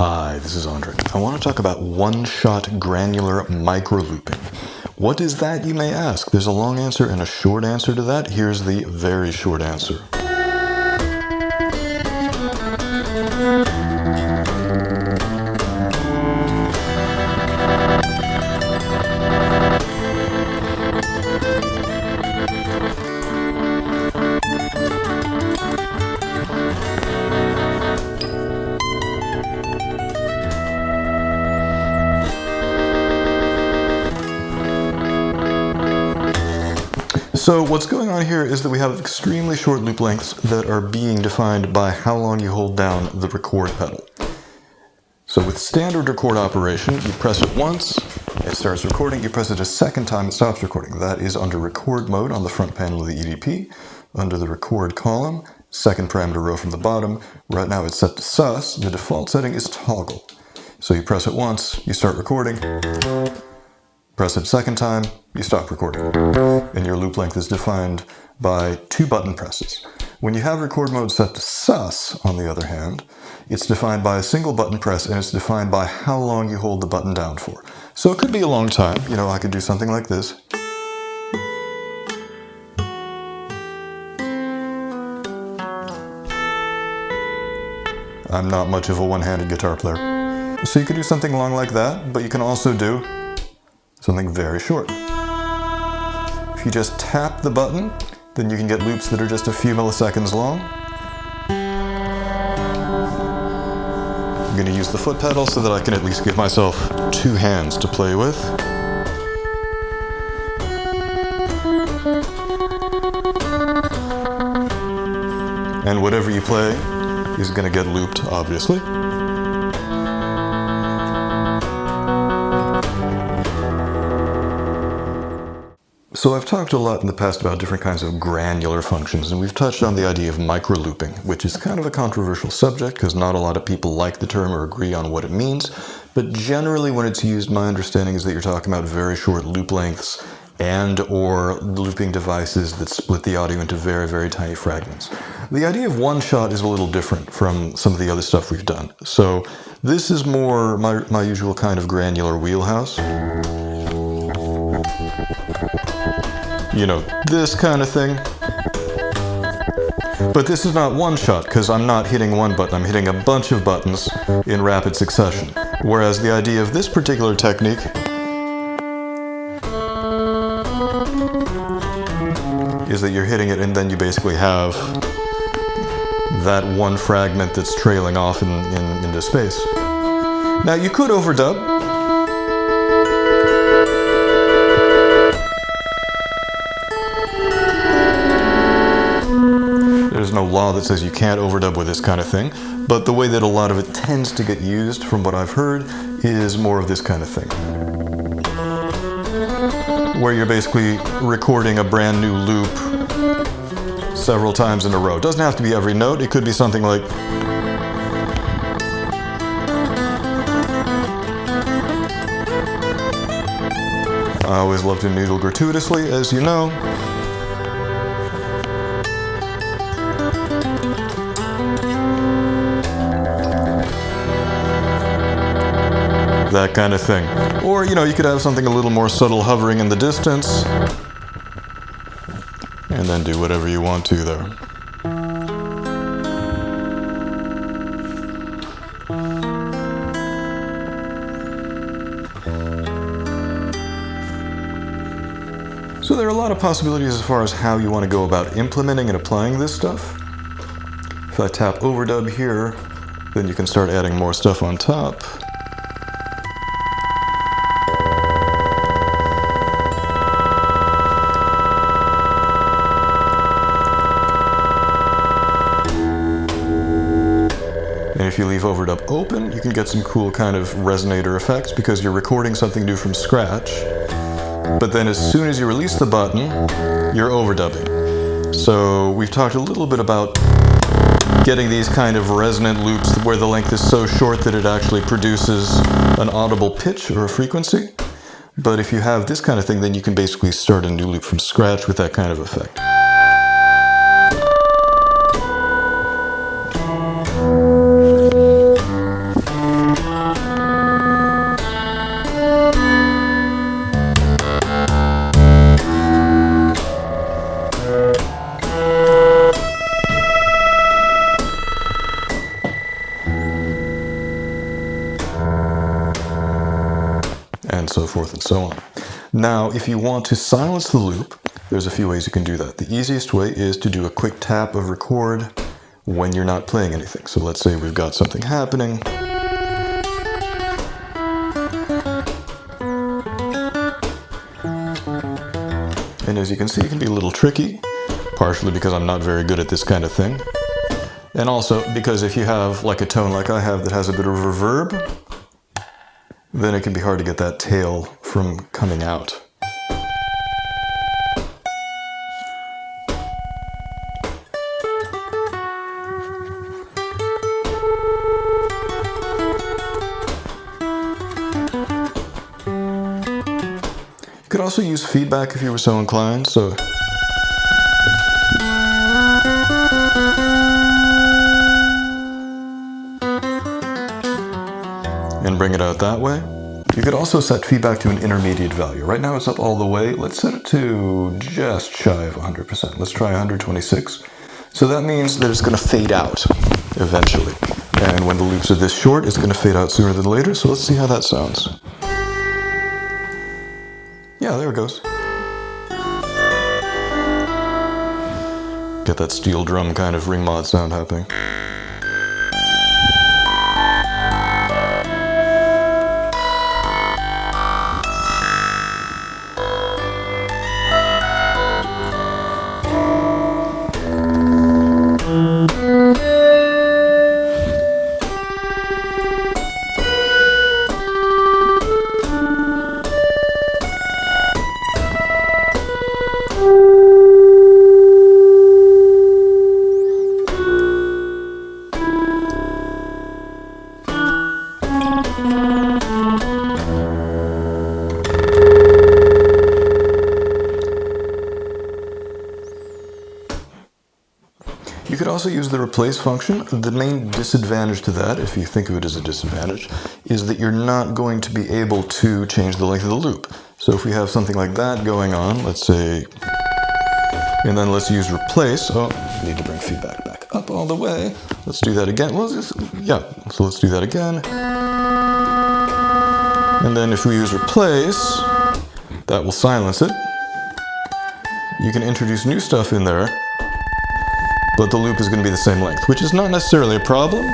Hi, this is Andre. I want to talk about one-shot granular micro-looping. What is that, you may ask? There's a long answer and a short answer to that. Here's the very short answer. So what's going on here is that we have extremely short loop lengths that are being defined by how long you hold down the record pedal. So with standard record operation, you press it once, it starts recording, you press it a second time, it stops recording. That is under record mode on the front panel of the EDP, under the record column, second parameter row from the bottom. Right now it's set to sus, the default setting is toggle. So you press it once, you start recording, press it a second time, you stop recording. And your loop length is defined by 2 button presses. When you have record mode set to sus, on the other hand, it's defined by a single button press and it's defined by how long you hold the button down for. So it could be a long time. You know, I could do something like this. I'm not much of a one-handed guitar player. So you could do something long like that, but you can also do something very short. If you just tap the button, then you can get loops that are just a few milliseconds long. I'm going to use the foot pedal so that I can at least give myself 2 hands to play with. And whatever you play is going to get looped, obviously. So I've talked a lot in the past about different kinds of granular functions, and we've touched on the idea of micro-looping, which is kind of a controversial subject because not a lot of people like the term or agree on what it means. But generally when it's used, my understanding is that you're talking about very short loop lengths and or looping devices that split the audio into very, very tiny fragments. The idea of one shot is a little different from some of the other stuff we've done. So this is more my usual kind of granular wheelhouse. You know, this kind of thing. But this is not one shot, because I'm not hitting one button, I'm hitting a bunch of buttons in rapid succession. Whereas the idea of this particular technique is that you're hitting it and then you basically have that one fragment that's trailing off into space. Now you could overdub. There's no law that says you can't overdub with this kind of thing, but the way that a lot of it tends to get used, from what I've heard, is more of this kind of thing. Where you're basically recording a brand new loop several times in a row. It doesn't have to be every note, it could be something like... I always love to noodle gratuitously, as you know. That kind of thing. Or, you know, you could have something a little more subtle hovering in the distance, and then do whatever you want to there. So there are a lot of possibilities as far as how you want to go about implementing and applying this stuff. If I tap overdub here, then you can start adding more stuff on top. And if you leave overdub open, you can get some cool kind of resonator effects because you're recording something new from scratch. But then as soon as you release the button, you're overdubbing. So we've talked a little bit about getting these kind of resonant loops where the length is so short that it actually produces an audible pitch or a frequency. But if you have this kind of thing, then you can basically start a new loop from scratch with that kind of effect. and so forth and so on. Now, if you want to silence the loop, there's a few ways you can do that. The easiest way is to do a quick tap of record when you're not playing anything. So let's say we've got something happening. And as you can see, it can be a little tricky, partially because I'm not very good at this kind of thing. And also because if you have like a tone like I have that has a bit of reverb, then it can be hard to get that tail from coming out. You could also use feedback if you were so inclined, so and bring it out that way. You could also set feedback to an intermediate value. Right now it's up all the way. Let's set it to just shy of 100%. Let's try 126. So that means that it's going to fade out eventually. And when the loops are this short, it's going to fade out sooner than later. So let's see how that sounds. Yeah, there it goes. Get that steel drum kind of ring mod sound happening. You could also use the replace function. The main disadvantage to that, if you think of it as a disadvantage, is that you're not going to be able to change the length of the loop. So if we have something like that going on, let's say, and then let's use replace. Oh, I need to bring feedback back up all the way. Let's do that again. Well, yeah, so let's do that again. And then if we use replace, that will silence it. You can introduce new stuff in there, but the loop is going to be the same length, which is not necessarily a problem.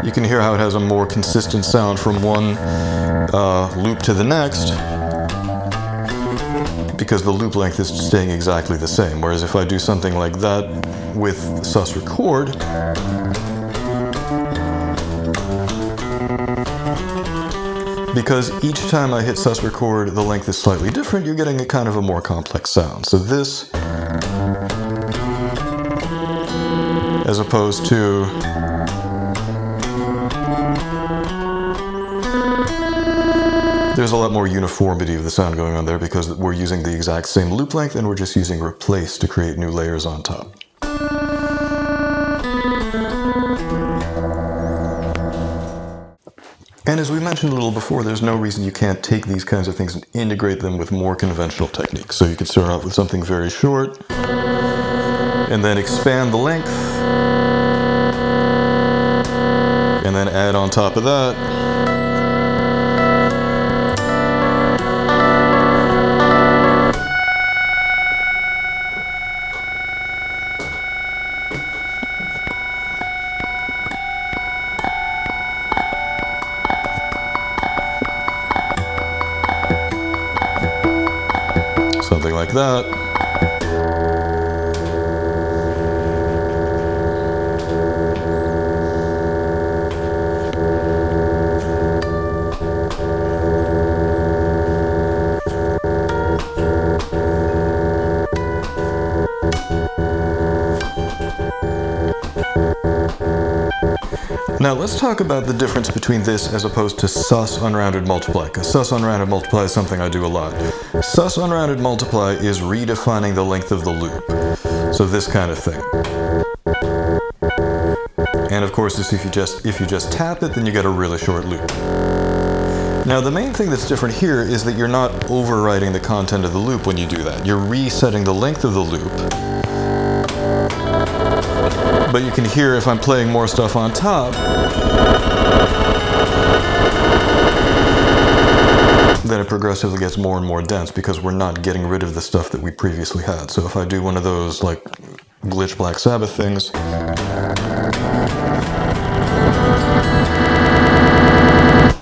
You can hear how it has a more consistent sound from one loop to the next, because the loop length is staying exactly the same. Whereas if I do something like that with sus record, because each time I hit sus record, the length is slightly different, you're getting a kind of a more complex sound. So this, as opposed to there's a lot more uniformity of the sound going on there because we're using the exact same loop length and we're just using replace to create new layers on top. And as we mentioned a little before, there's no reason you can't take these kinds of things and integrate them with more conventional techniques. So you could start off with something very short, and then expand the length, and then add on top of that something like that. Now let's talk about the difference between this as opposed to sus unrounded multiply, because sus unrounded multiply is something I do a lot. Sus unrounded multiply is redefining the length of the loop, so this kind of thing. And of course, if you just tap it, then you get a really short loop. Now the main thing that's different here is that you're not overwriting the content of the loop when you do that. You're resetting the length of the loop But you can hear if I'm playing more stuff on top, then it progressively gets more and more dense because we're not getting rid of the stuff that we previously had. So if I do one of those like glitch Black Sabbath things,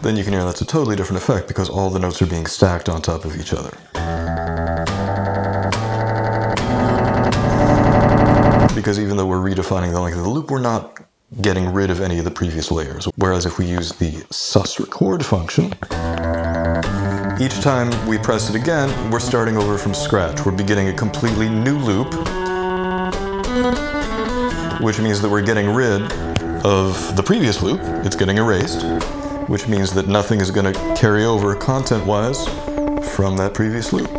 then you can hear that's a totally different effect because all the notes are being stacked on top of each other. Because even though we're redefining the length of the loop, we're not getting rid of any of the previous layers. Whereas if we use the sus record function, each time we press it again, we're starting over from scratch. We're beginning a completely new loop, which means that we're getting rid of the previous loop. It's getting erased, which means that nothing is going to carry over content-wise from that previous loop.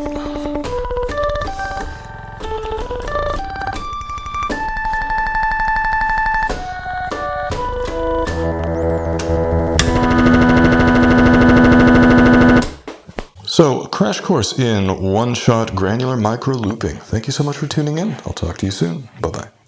So, a crash course in one-shot granular micro looping. Thank you so much for tuning in. I'll talk to you soon. Bye-bye.